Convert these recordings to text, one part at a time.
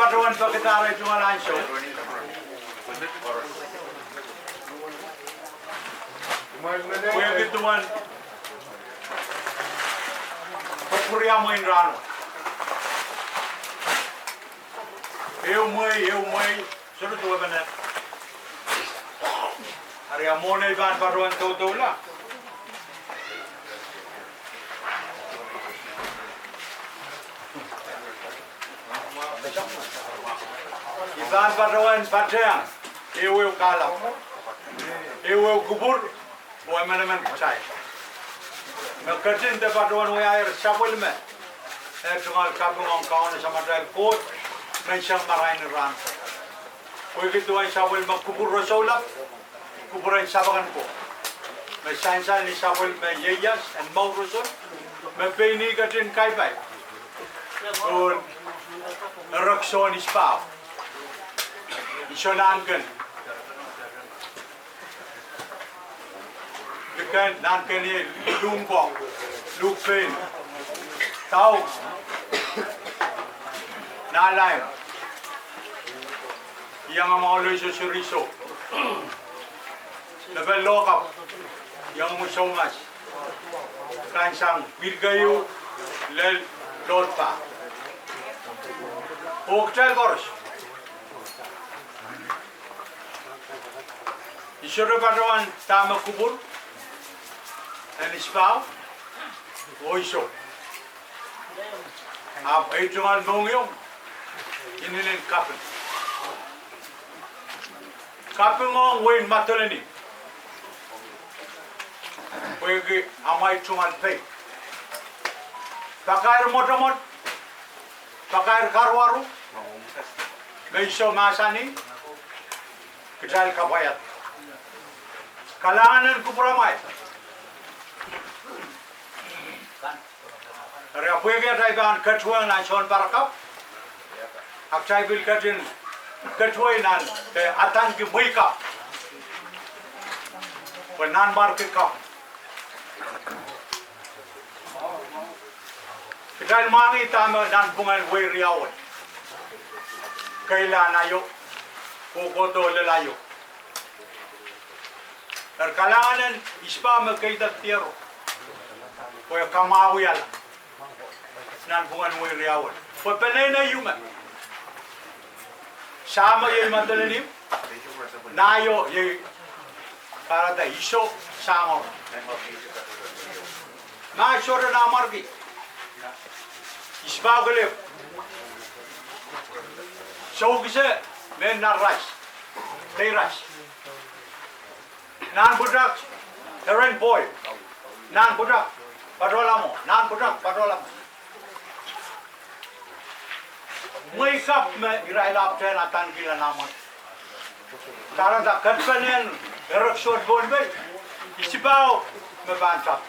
paduan pakitara itu ngalanso. Kuya gituan. Papuria mo inrano. Eu mãe, suruh tu apa nak? Hari amone ban paduan tu lah. Iban paduan paduan, eu kalah, eu kubur, buat mana percaya. Kerjaan tu paduan we air sabul me, cuma kabung orang kawan sama dengan kot, mencang marahin orang. We gitu ay sabul me kubur rosola, kuburan sabakan ko. Me sainsan ni sabul me yeyas and mau rosol, me peni kerjaan kai bai. Und rakson ispau. Isolankan. Bukan nankan ni lumbok, lupin, tahu, nalai. Yang mau lucu suriso. Lepas lokap, yang musumas, kansang birgayu, lel lotpa. Hotel koros. Isoro paduan tama kubur, anispau, oiso. Ap itu ngal nongyong, ini len kapeng. Kapeng ngong wain matoleni. Wegi amai cungal pay. Pakair motomot, pakair karwaru, meiso masani, kejal kapayat. Kalangan ko puramay. Ria puege taiban ketuang nan son parakap. Ak taibil ketin ketuai nan te atan ki muika. Penan bar ki kap. Kita mangi tama dan pungan we riawat. Kailan ayo kokoto lelayo. Terkalangan ispa magkaidat tiyaro. Kaya kamawi ala. Nan bungan mo iriawan. Kaya panay na yuman. Sama yung matalanim. Nayo yung karata iso sama. Masyora na amargi. Ispa galip. So kisa men na rice. Tay rice. Nan budak, keren boy. Nan budak, padolamo. Nan budak, padolamo. Makeup me irailap ten atan kila naman. Karena tak kerjanen ereksor bonbe, isibau me bantap.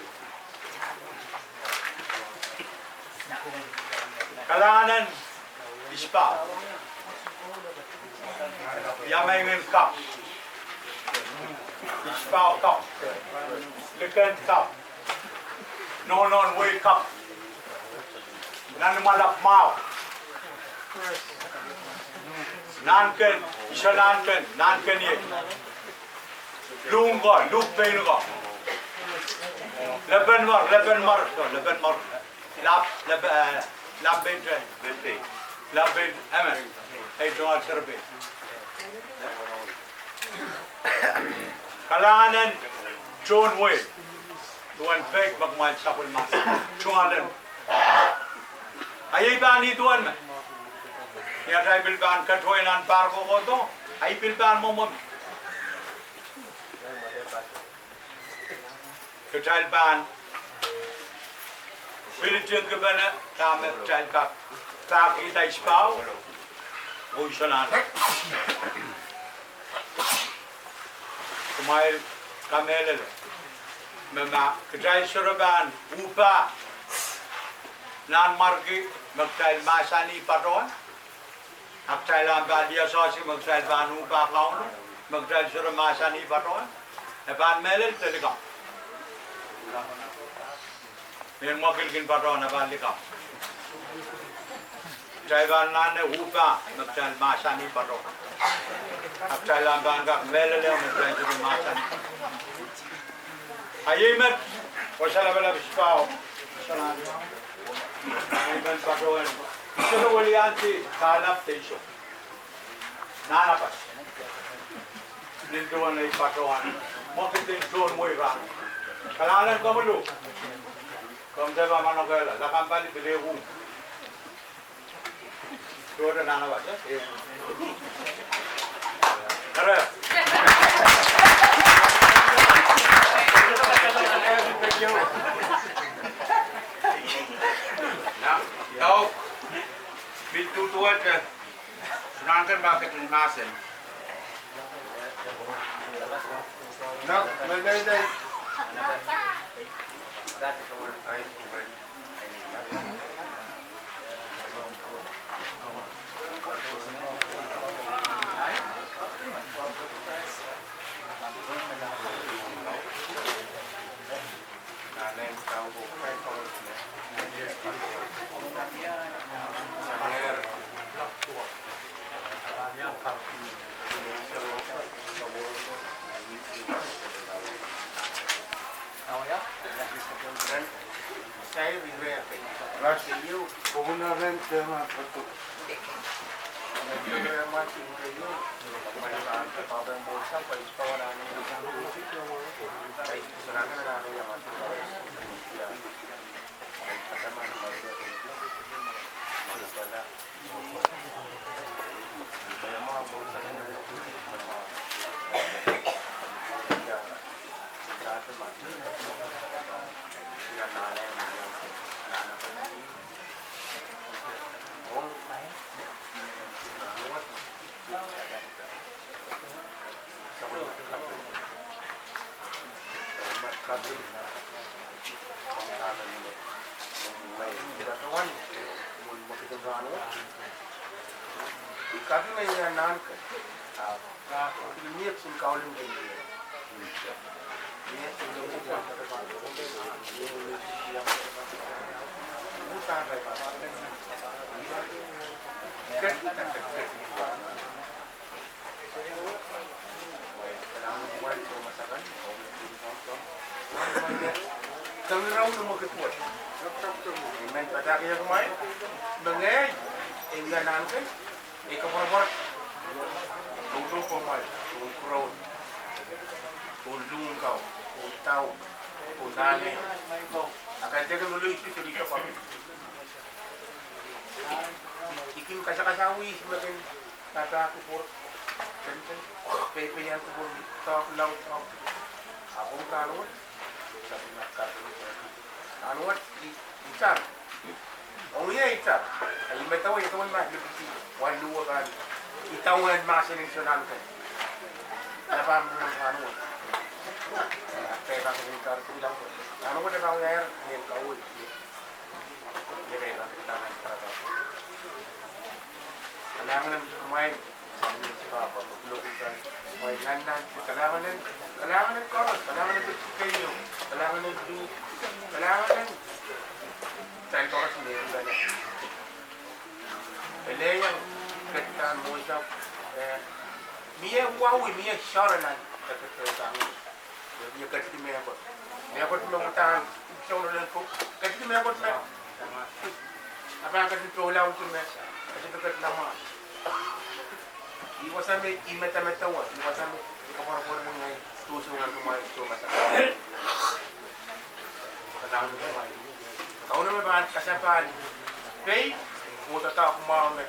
Kalangan isibau. Yamain kap. Isbau kap, lekan kap, non way kap, nan malap mau, nanken, isa nanken ye, lungo, lupain ko, lepen mar, labin, amen, ay doa serbe. Kalangan John Way, tuan fake magmal sapul mas, chungalan. Ayay ba ni tuan me? Ya tayo bilban katoy nan parko ko to, ay bilban mo mo. Katoy ban, pilitin ka ba na tamet tayo ka, kita ispaw, o isanan. Kumail kamelele, mama kejai suraban upa nan margi magtail masani paton, aktail amba dia sosi magtail ban upa kaun, magtail surab masani paton, epan melel telikam, yang makil kin paton epan likam, Jaivan nane hupa magdal masani paro. Abdal banga melele magdal masani. Ayemet wasala bala bispao. Wasala. Ayemet paro. Sino wali anti kalap teso. Nana pas. Ninduan ay patoan. Mokitin zone mo ira. Kalalan ko mo lu. Kung deba manogela, lakang bali bilewu. Tuwa na ba? Tara. Now, biltutuan ka. Sunangkan bakit limasin? No, maganda. Saya juga rasio kebenaran sama betul. Negara masih itu kebenaran pada bosan pada kawanan itu baik serangan ada yang masih ya kata mana baru pada memang bosan ya satu mati yang ada Kami menyenangkan, ini pun kau lagi. Ini sudah bukan kami raw na magkatwat. Iman pataki na kumain. Bangay, ingga natin. Ikaparapar. Tulong po mal. Tulong crowd. Tulong kau. Utaw. Unane. Akan jaga dulu itu dito pa. Ikim kasa-kasawi sebagai kata aku pur. Pepe yang aku pur. Tawak laut. Aku kalot. Sabi na ano what itar oh yeah itar ay metaw ito man mahlubi waluwa kan itawan masin national kan ano pa mo ano pera ko ni kar bilang ano ko na ba yar ni kaul yere na tanan para kailangan ng kumain sa papa lukutan may landan kailangan ng koros kailangan ng kayo kailangan ng saya koros hindi yung ganyan ele yung kaitan mo siya miya wawi miya sharanan kaitan mo miya kaitan miya ko tumutang siya ulo ko kaitan miya ko na apa ang kaitan tulang ko na kasi kaitan lama iwasan mo imeta-metawa iwasan mo ikaparapor mo ngayon tusungan kumain ito masakit kailangan mo kumain kau naman ba kasapan pay mo tata kumain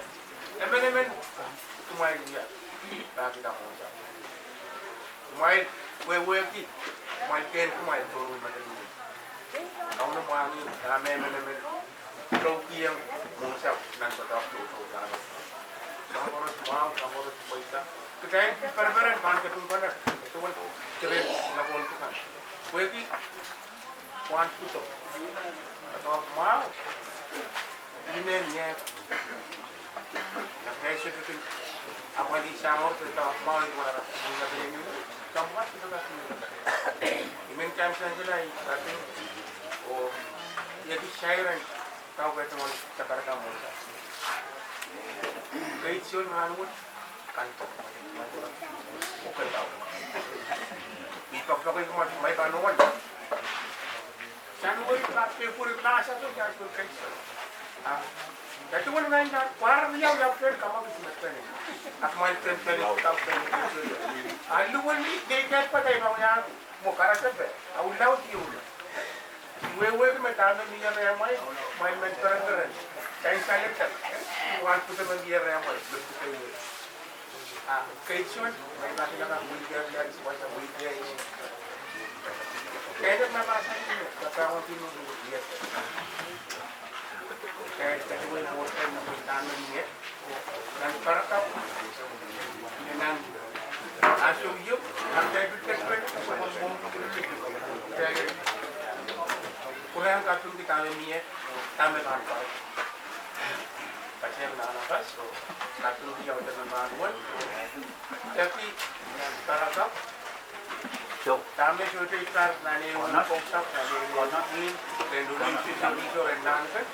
naman kumain niya bakit ako siya kumain wewe-wewe kumain ken kumain turo madali kau naman namin trophy yang mo siya nang tatap tuto Kamoros mau, kamoros poita. Kaya para-para kan ketun pana. Ito man kaya na konto kan. Pwede kuan puto. Atau mau. Ini niya. Kaya siya ito apa di samor kita mau di mana kita ini. Kampas kita kasih. Imen kam sa sila tapi oh ya di syairan tahu betul cakar kamu. Kaitsion Hanwood, kantor. Okay daw. Dito ako may panuwan. Saan mo yung pipuri nasa to, kaya ko kaitsion. Dati wala nga yung parang niya yung pwede kamang sinastan. At may pwede tapos luwan ni, kahit pa tayo mga mo karasabe. Awulaw tiyo na. Wewe may tanong niya na yung may mentoran. Kaya salit ka. Iwan ko sa mga niya na yung gusto kayo. Kaitsion, may natin lang ang wilgar yan sa mga wilgar. Kaya nagmamasa niyo, kapag tinulog niya. Kaya katuloy mo tayo na may tanong niya. Nang parakap, nang asong yun, ang David Kesper, sa mga kaya kurang katong kitangin niya, tama ka pa. Kasi ang nalakas, so katong niya ako ng manual. Tapi, parakap, so, tama siya ito itar, nani yung pong-stop, nani yung pong-stop, rendulong siya sa piso, rendangan,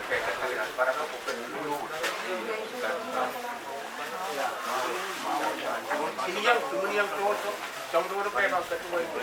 kaya kaya parakap, Siniyang tuoso, sangduro pa yung katuloy ko.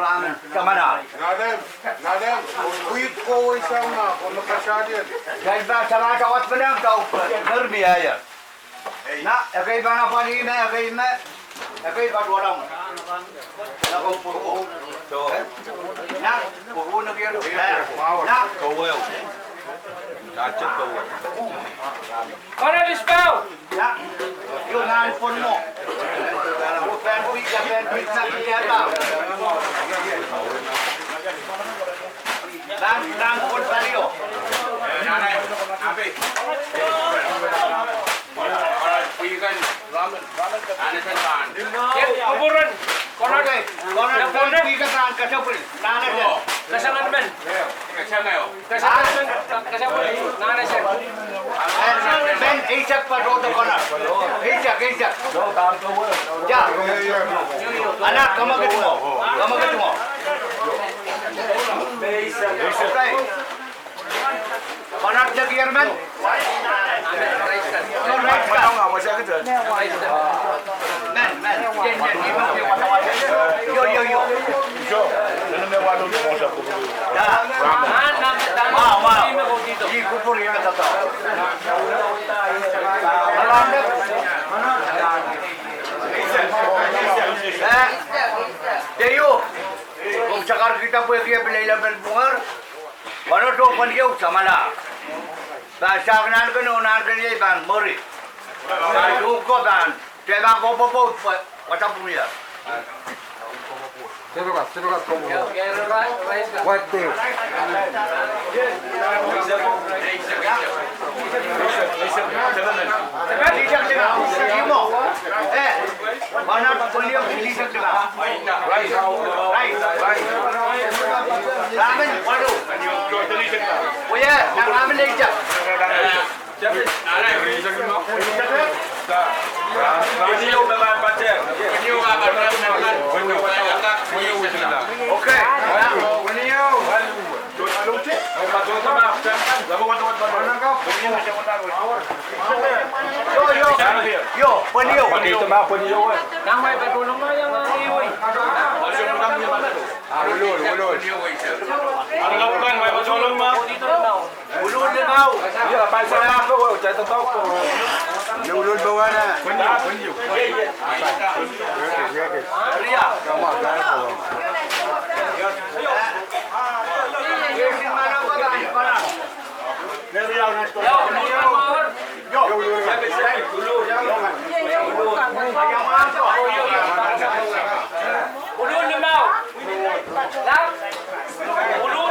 ramen kamana. Nadem, wheat ko isang kono kasadian. Guys ba sama tawat benang kau germi aja. Na, akai bana pani na akai ba orang. Na ko puru. Na, puru na kaya. Na, Kau wel. Kacet kau. Mana dispel? ya. Yo ngan pun mo. Pen pizza dia ba. Dan pun valio. Kuburan. Konon. Konon pigasan kasapul. Nana je. Kasangan men. Kasapul. Nana sen. Ben isak pa do konon. Isak. Ya. Anak kamu ketemu. Okay. Konon je German. Kung sakar kita po yung bilay-label bungar, wala to pandiyaw sa mala. Basta kanan ko noon, nanan niya ibang mori. Doon ko ban, kaya ko po, wata po niya. Terus kau. What What day? Lisak tengah, limo. Mana beliau lisak tengah. Right. Ramen, waduh. Oh ya, yang ramen lisak. Okay. Yo, peniyo. Dito ba po niyo? Nangway patulong mo yung iwi. Ulol. Ano lang kan, may patulong ma? Dito daw. Ulul lingaw. Iya, pansa na ako, chat to ko. Ulul bawa na. Kunyo. Ria. Kamu agak ko. Yesin mana ko dahil para. Neriyaw na ito. Yo. Ulun limaw. Lang. Ulun.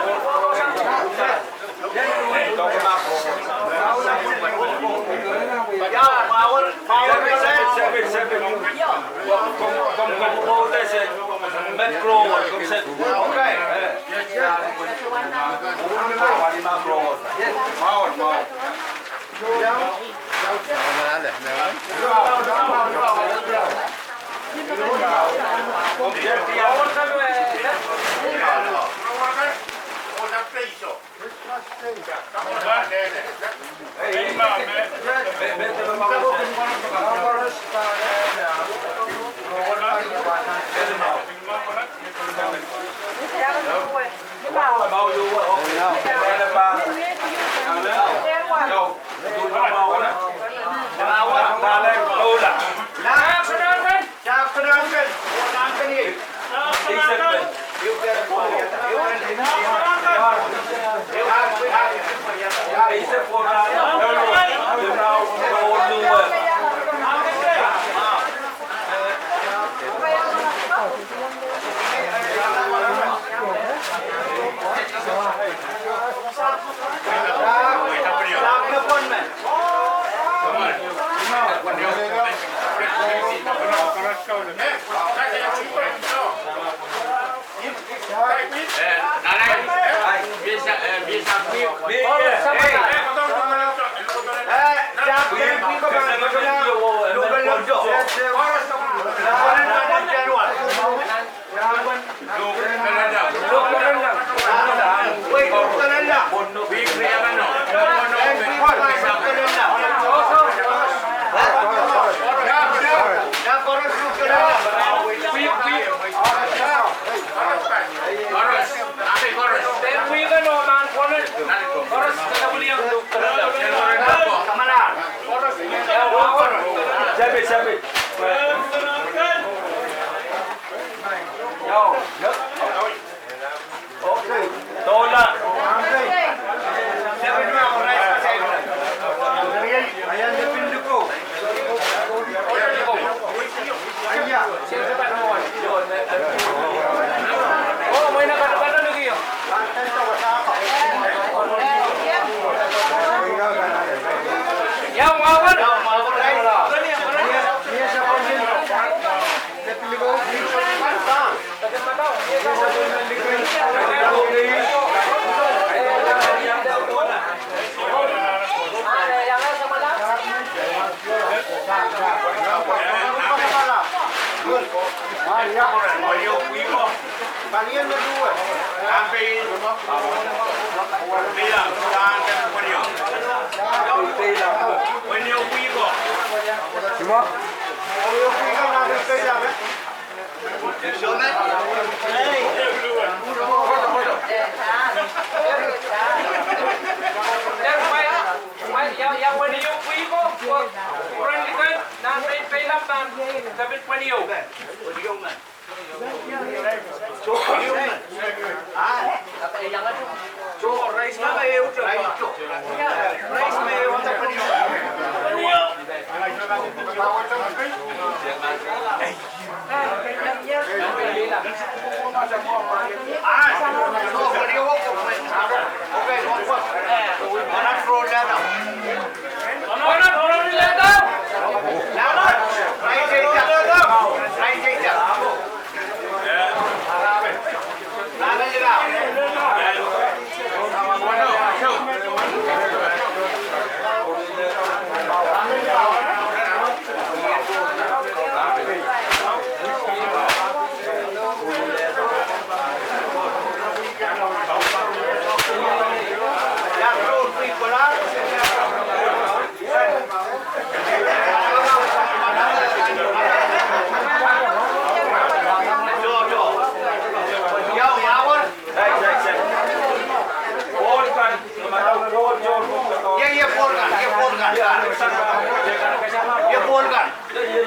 laporkan.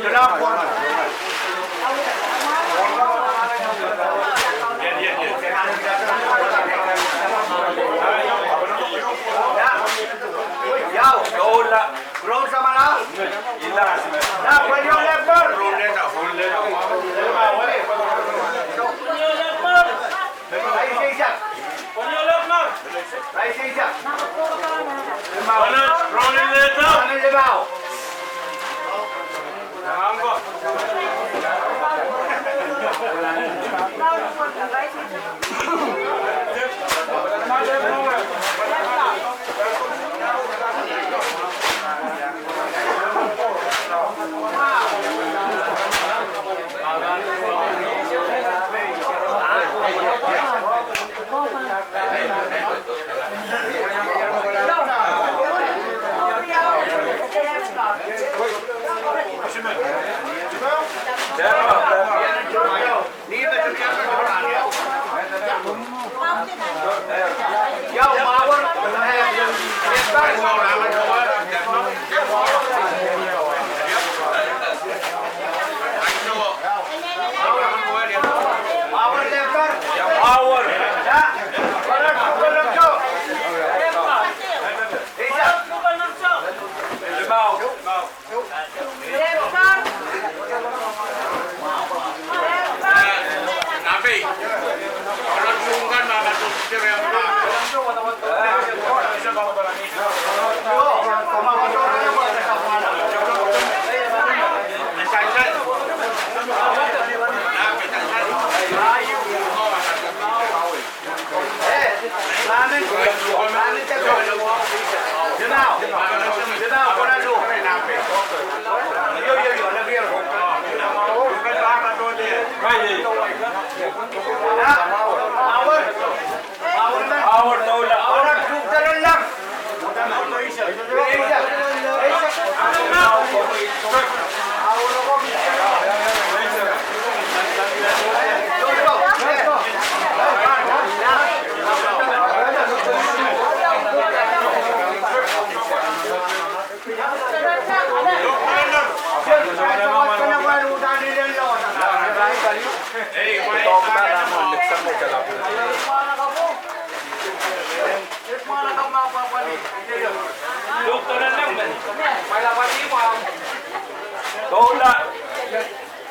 Dilaporkan. Yau, dola. Bro sama lah. Nah, when you leper.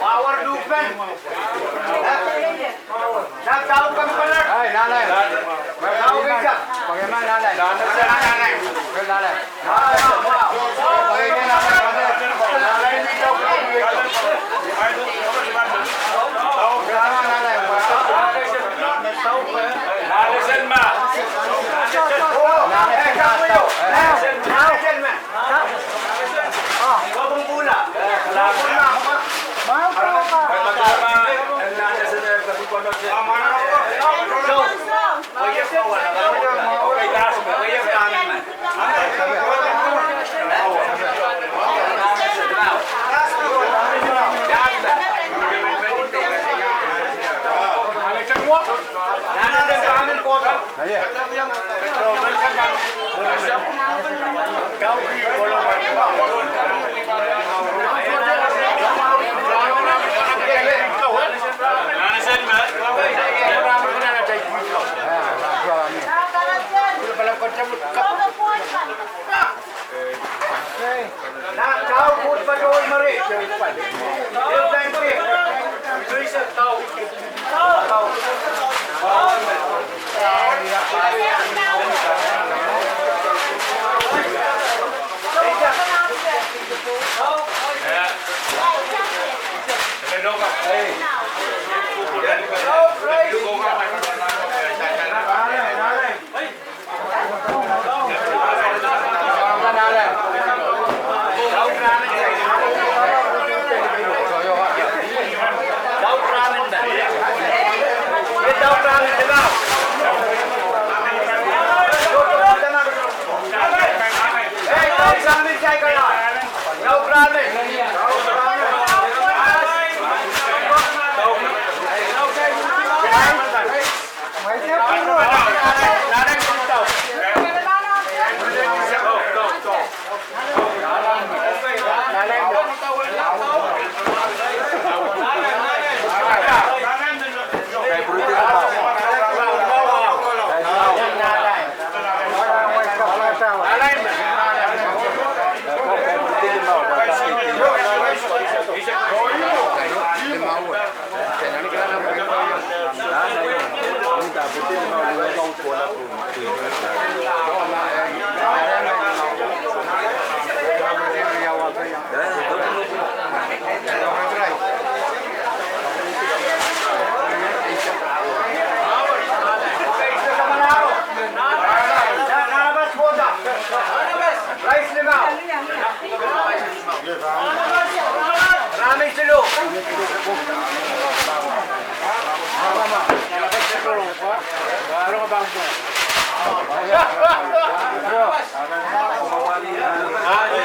Power movement. Nak tahu kami benar? Hai, nanai. Tahu bijak. Bagaimana nanai? Nanai. Nanai. Bagaimana nanai? Nanai bijak. Tahu bagaimana nanai? Tahu. Nanai selma. Nanai tahu. Nanai selma. Kau pula. Nah, kau pun berdoa mari. Dia tangki. Tuisan tahu. Tahu.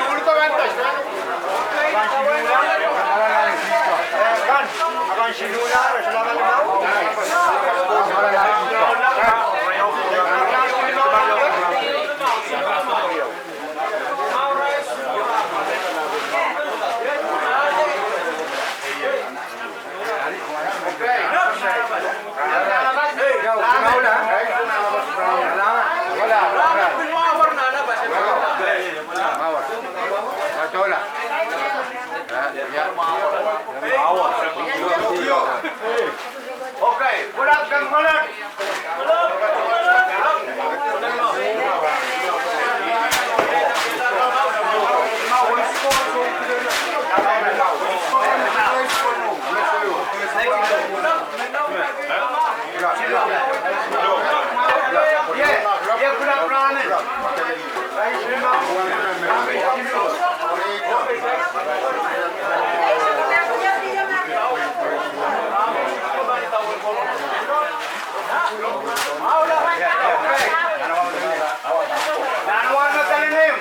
Dulu ka mantas. Kan, akan sinular, selama limau. Okey, budak kang malat. Ya, budak peranan. Nanawan na talim.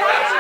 Hey,